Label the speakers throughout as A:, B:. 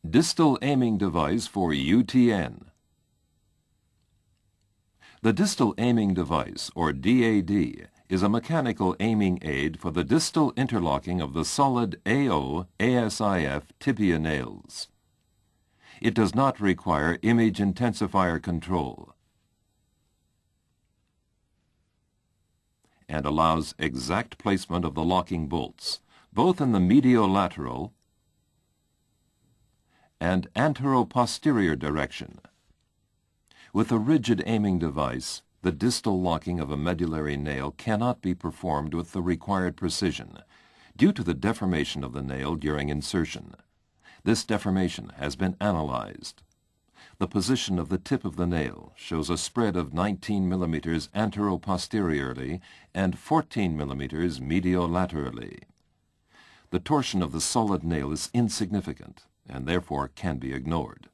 A: Distal aiming device for UTN. The distal aiming device, or DAD, is a mechanical aiming aid for the distal interlocking of the solid AO-ASIF tibia nails. It does not require image intensifier control and allows exact placement of the locking bolts, both in the mediolateral and antero-posterior direction. With a rigid aiming device, the distal locking of a medullary nail cannot be performed with the required precision due to the deformation of the nail during insertion. This deformation has been analyzed. The position of the tip of the nail shows a spread of 19 millimeters antero-posteriorly and 14 millimeters mediolaterally. The torsion of the solid nail is insignificant and therefore can be ignored.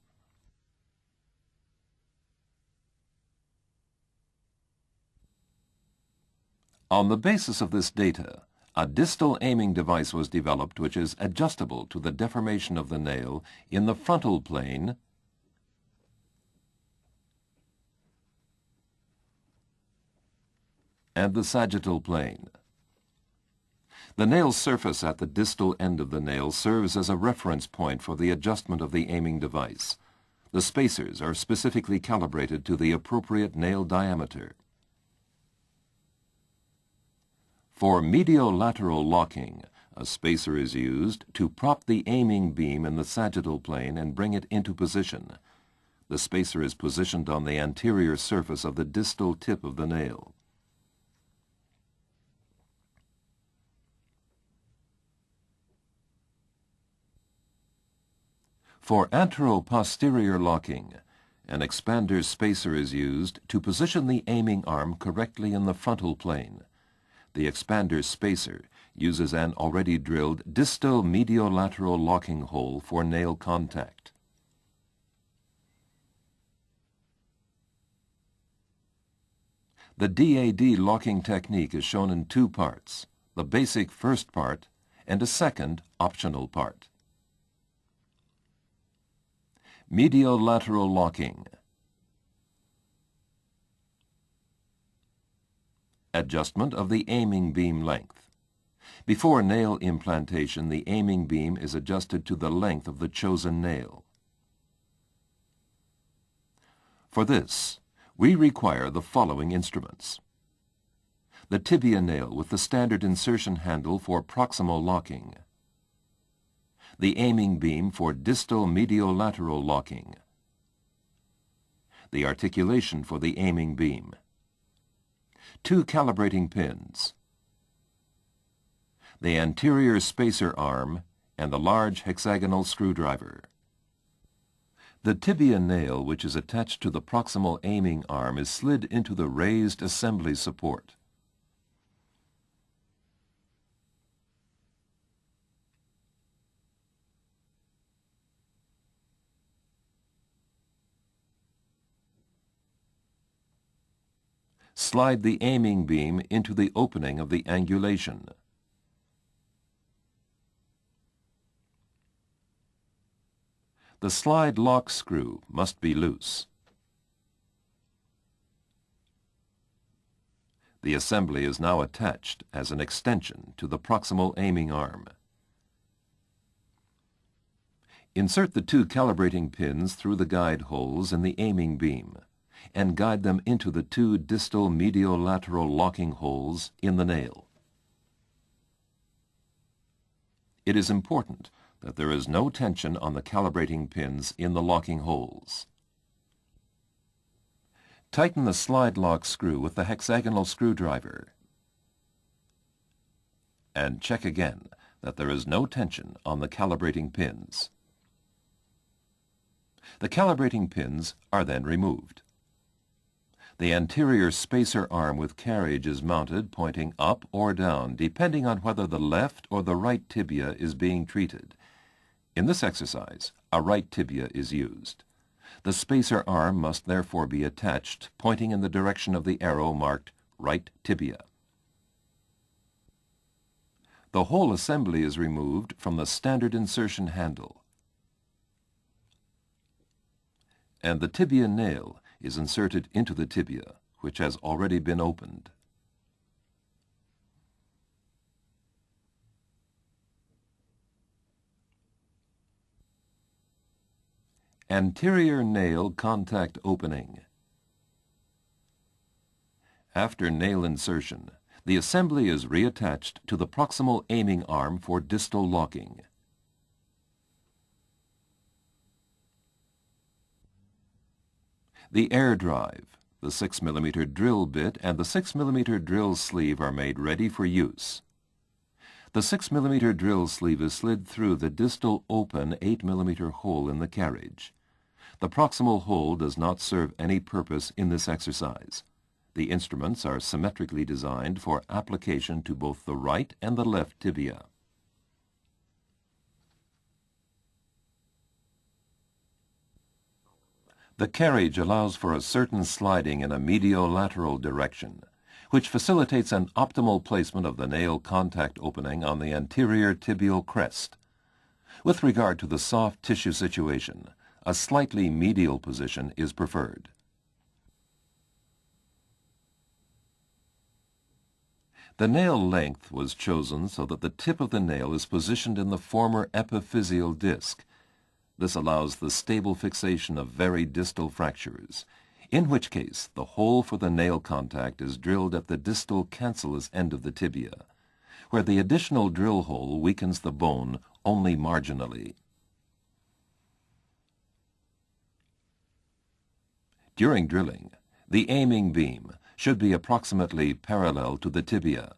A: On the basis of this data, a distal aiming device was developed which is adjustable to the deformation of the nail in the frontal plane and the sagittal plane. The nail surface at the distal end of the nail serves as a reference point for the adjustment of the aiming device. The spacers are specifically calibrated to the appropriate nail diameter. For mediolateral locking, a spacer is used to prop the aiming beam in the sagittal plane and bring it into position. The spacer is positioned on the anterior surface of the distal tip of the nail. For antero-posterior locking, an expander spacer is used to position the aiming arm correctly in the frontal plane. The expander spacer uses an already drilled distal mediolateral locking hole for nail contact. The DAD locking technique is shown in two parts, the basic first part and a second optional part. Mediolateral locking. Adjustment of the aiming beam length. Before nail implantation, the aiming beam is adjusted to the length of the chosen nail. For this, we require the following instruments: the tibia nail with the standard insertion handle for proximal locking, the aiming beam for distal mediolateral locking, the articulation for the aiming beam, two calibrating pins, the anterior spacer arm, and the large hexagonal screwdriver. The tibia nail, which is attached to the proximal aiming arm, is slid into the raised assembly support. Slide the aiming beam into the opening of the angulation. The slide lock screw must be loose. The assembly is now attached as an extension to the proximal aiming arm. Insert the two calibrating pins through the guide holes in the aiming beam and guide them into the two distal mediolateral locking holes in the nail. It is important that there is no tension on the calibrating pins in the locking holes. Tighten the slide lock screw with the hexagonal screwdriver and check again that there is no tension on the calibrating pins. The calibrating pins are then removed. The anterior spacer arm with carriage is mounted pointing up or down depending on whether the left or the right tibia is being treated. In this exercise, a right tibia is used. The spacer arm must therefore be attached pointing in the direction of the arrow marked right tibia. The whole assembly is removed from the standard insertion handle. and the tibia nail is inserted into the tibia, which has already been opened. Anterior nail contact opening. After nail insertion, the assembly is reattached to the proximal aiming arm for distal locking. The air drive, the 6 mm drill bit, and the 6 mm drill sleeve are made ready for use. The 6 mm drill sleeve is slid through the distal open 8 mm hole in the carriage. The proximal hole does not serve any purpose in this exercise. The instruments are symmetrically designed for application to both the right and the left tibia. The carriage allows for a certain sliding in a mediolateral direction, which facilitates an optimal placement of the nail contact opening on the anterior tibial crest. With regard to the soft tissue situation, a slightly medial position is preferred. The nail length was chosen so that the tip of the nail is positioned in the former epiphyseal disc. This allows the stable fixation of very distal fractures, in which case the hole for the nail contact is drilled at the distal cancellous end of the tibia, where the additional drill hole weakens the bone only marginally. During drilling, the aiming beam should be approximately parallel to the tibia.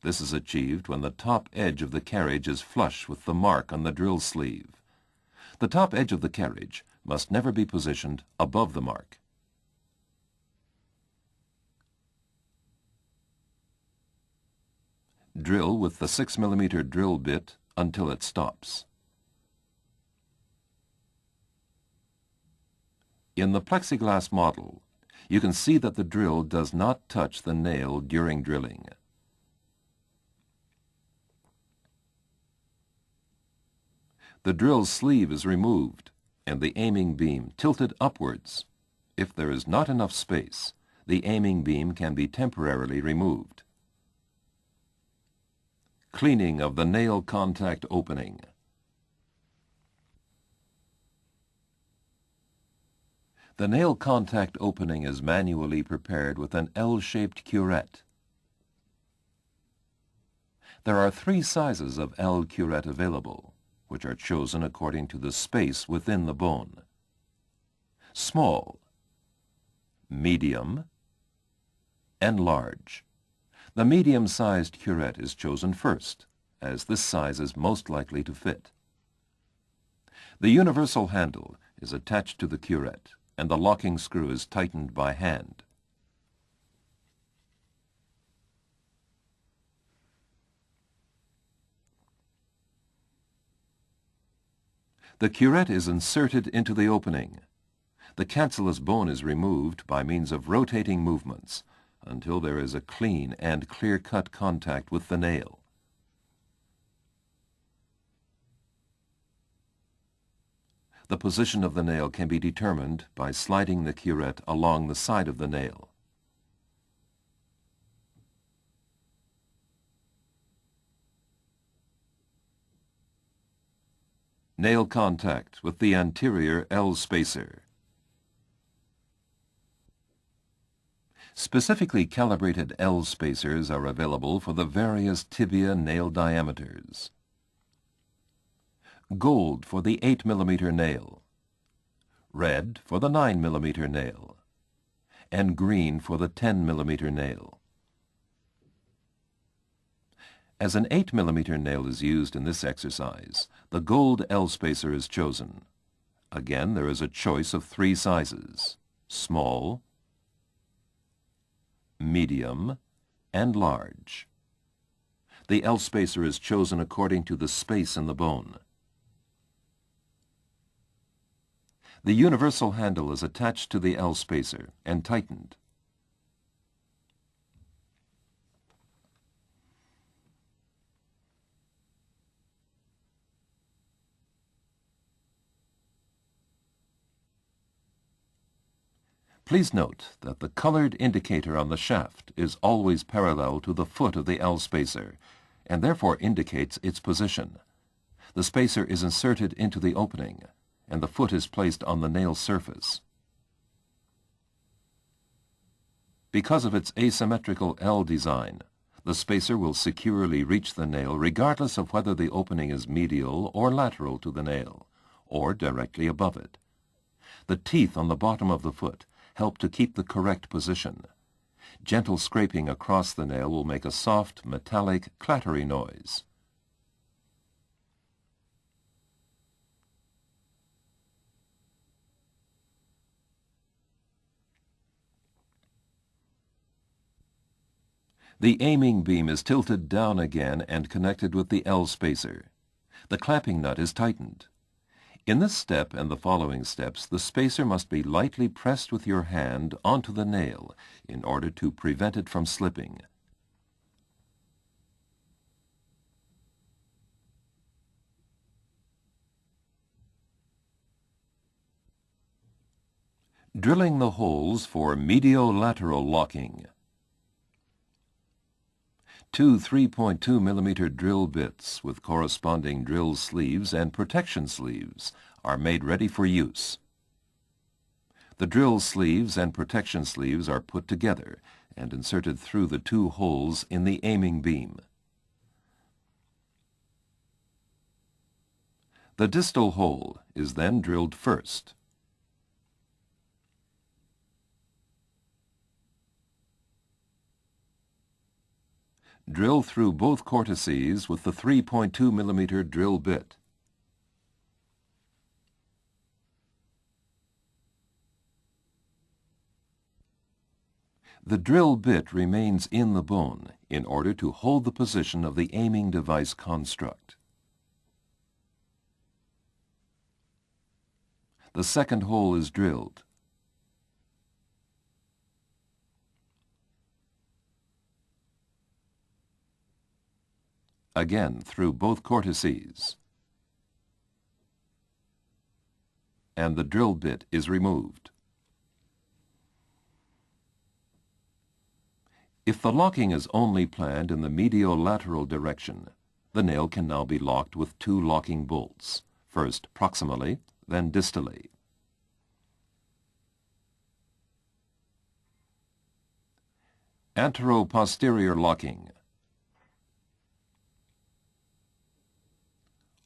A: This is achieved when the top edge of the carriage is flush with the mark on the drill sleeve. The top edge of the carriage must never be positioned above the mark. Drill with the 6 mm drill bit until it stops. In the plexiglass model, you can see that the drill does not touch the nail during drilling. The drill sleeve is removed and the aiming beam tilted upwards. If there is not enough space, the aiming beam can be temporarily removed. Cleaning of the nail contact opening. The nail contact opening is manually prepared with an L-shaped curette. There are 3 sizes of L curette available, which are chosen according to the space within the bone. Small, medium, and large. The medium-sized curette is chosen first, as this size is most likely to fit. The universal handle is attached to the curette, and the locking screw is tightened by hand. The curette is inserted into the opening. The cancellous bone is removed by means of rotating movements until there is a clean and clear-cut contact with the nail. The position of the nail can be determined by sliding the curette along the side of the nail. Nail contact with the anterior L spacer. Specifically calibrated L spacers are available for the various tibia nail diameters. Gold for the 8 mm nail, red for the 9 mm nail, and green for the 10 mm nail. As an 8 mm nail is used in this exercise, the gold L spacer is chosen. Again, there is a choice of 3 sizes: small, medium, and large. The L spacer is chosen according to the space in the bone. The universal handle is attached to the L spacer and tightened. Please note that the colored indicator on the shaft is always parallel to the foot of the L spacer, and therefore indicates its position. The spacer is inserted into the opening, and the foot is placed on the nail surface. Because of its asymmetrical L design, the spacer will securely reach the nail regardless of whether the opening is medial or lateral to the nail, or directly above it. The teeth on the bottom of the foot help to keep the correct position. Gentle scraping across the nail will make a soft, metallic, clattery noise. The aiming beam is tilted down again and connected with the L spacer. The clamping nut is tightened. In this step and the following steps, the spacer must be lightly pressed with your hand onto the nail in order to prevent it from slipping. Drilling the holes for mediolateral locking. Two 3.2 millimeter drill bits with corresponding drill sleeves and protection sleeves are made ready for use. The drill sleeves and protection sleeves are put together and inserted through the two holes in the aiming beam. The distal hole is then drilled first. Drill through both cortices with the 3.2 millimeter drill bit. The drill bit remains in the bone in order to hold the position of the aiming device construct. The second hole is drilled. Again through both cortices, and the drill bit is removed. If the locking is only planned in the mediolateral direction, the nail can now be locked with two locking bolts, first proximally, then distally. Antero-posterior locking.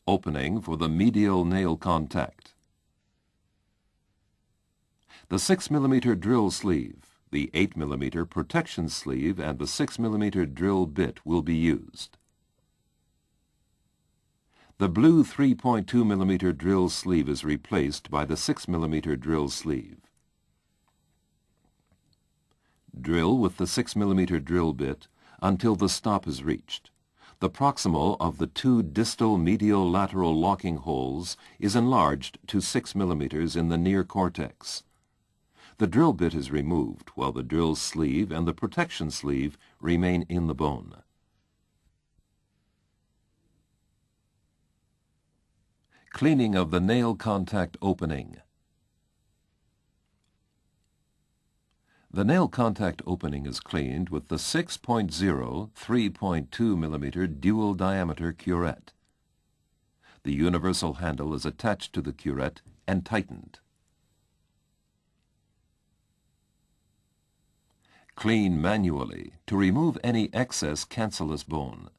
A: Opening for the medial nail contact. The 6 millimeter drill sleeve, the 8 millimeter protection sleeve, and the 6 millimeter drill bit will be used. The blue 3.2 millimeter drill sleeve is replaced by the 6 millimeter drill sleeve. Drill with the 6 millimeter drill bit until the stop is reached. The proximal of the two distal mediolateral locking holes is enlarged to 6 millimeters in the near cortex. The drill bit is removed while the drill sleeve and the protection sleeve remain in the bone. Cleaning of the nail contact opening. The nail contact opening is cleaned with the 6.0 3.2 millimeter dual diameter curette. The universal handle is attached to the curette and tightened. Clean manually to remove any excess cancellous bone.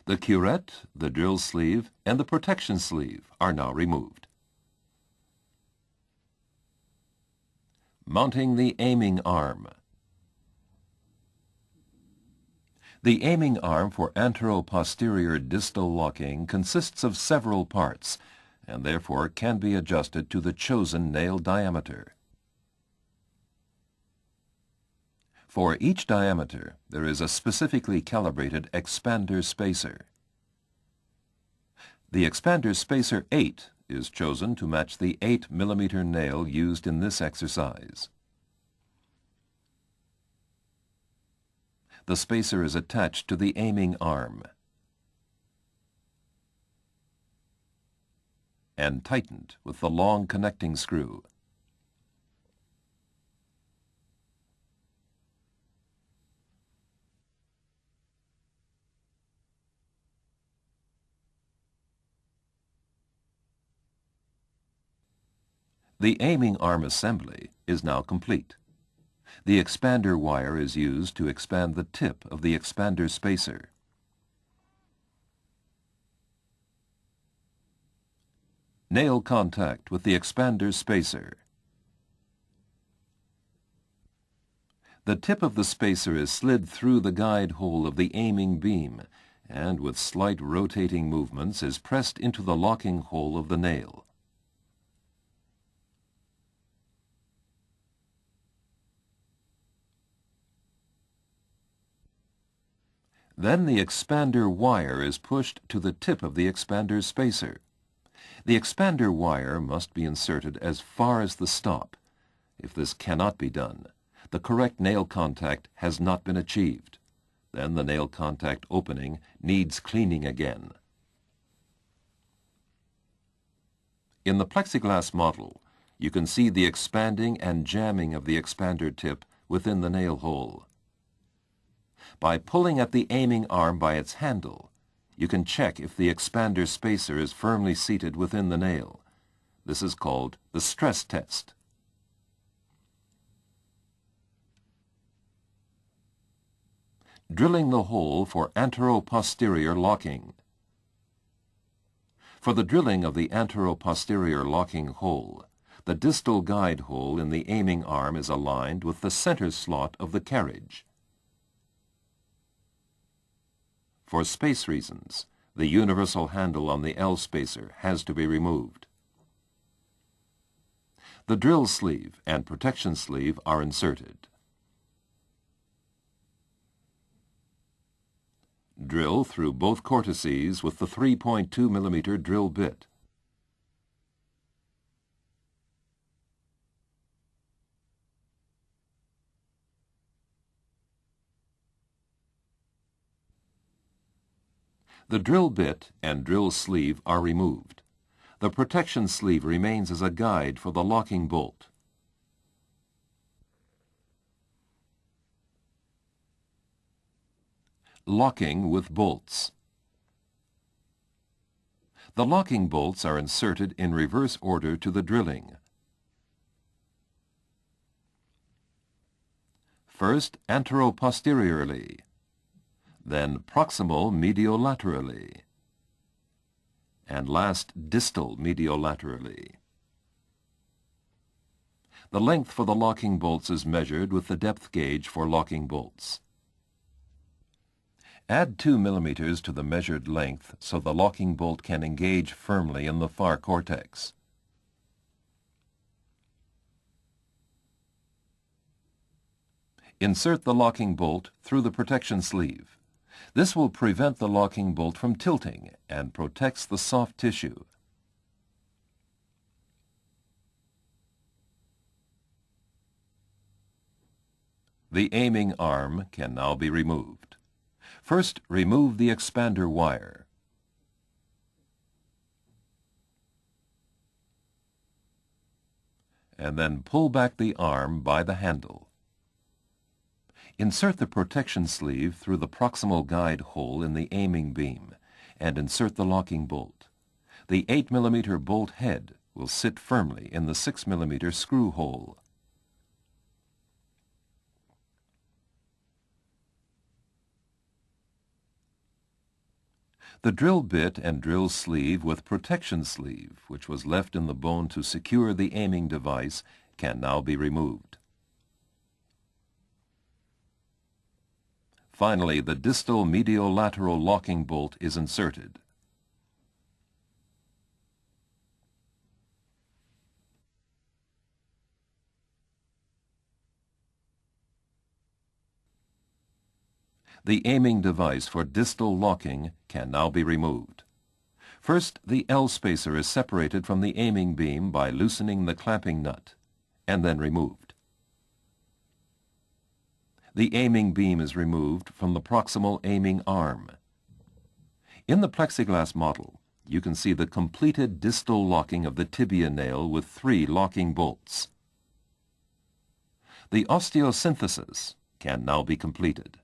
A: The curette, the drill sleeve, and the protection sleeve are now removed. Mounting the aiming arm. The aiming arm for antero-posterior distal locking consists of several parts and therefore can be adjusted to the chosen nail diameter. For each diameter, there is a specifically calibrated expander spacer. The expander spacer 8 is chosen to match the 8 millimeter nail used in this exercise. The spacer is attached to the aiming arm and tightened with the long connecting screw. The aiming arm assembly is now complete. The expander wire is used to expand the tip of the expander spacer. Nail contact with the expander spacer. The tip of the spacer is slid through the guide hole of the aiming beam and with slight rotating movements is pressed into the locking hole of the nail. Then the expander wire is pushed to the tip of the expander spacer. The expander wire must be inserted as far as the stop. If this cannot be done, the correct nail contact has not been achieved. Then the nail contact opening needs cleaning again. In the plexiglass model, you can see the expanding and jamming of the expander tip within the nail hole. By pulling at the aiming arm by its handle, you can check if the expander spacer is firmly seated within the nail. This is called the stress test. Drilling the hole for antero-posterior locking. For the drilling of the antero-posterior locking hole, the distal guide hole in the aiming arm is aligned with the center slot of the carriage. For space reasons, the universal handle on the L spacer has to be removed. The drill sleeve and protection sleeve are inserted. Drill through both cortices with the 3.2 millimeter drill bit. The drill bit and drill sleeve are removed. The protection sleeve remains as a guide for the locking bolt. Locking with bolts. The locking bolts are inserted in reverse order to the drilling. First antero-posteriorly, then proximal mediolaterally, and last distal mediolaterally. The length for the locking bolts is measured with the depth gauge for locking bolts. Add 2 millimeters to the measured length so the locking bolt can engage firmly in the far cortex. Insert the locking bolt through the protection sleeve. This will prevent the locking bolt from tilting and protects the soft tissue. The aiming arm can now be removed. First, remove the expander wire. And then pull back the arm by the handle. Insert the protection sleeve through the proximal guide hole in the aiming beam and insert the locking bolt. The 8 millimeter bolt head will sit firmly in the 6 millimeter screw hole. The drill bit and drill sleeve with protection sleeve, which was left in the bone to secure the aiming device, can now be removed. Finally, the distal mediolateral locking bolt is inserted. The aiming device for distal locking can now be removed. First, the L spacer is separated from the aiming beam by loosening the clamping nut, and then removed. The aiming beam is removed from the proximal aiming arm. In the plexiglass model, you can see the completed distal locking of the tibia nail with 3 locking bolts. The osteosynthesis can now be completed.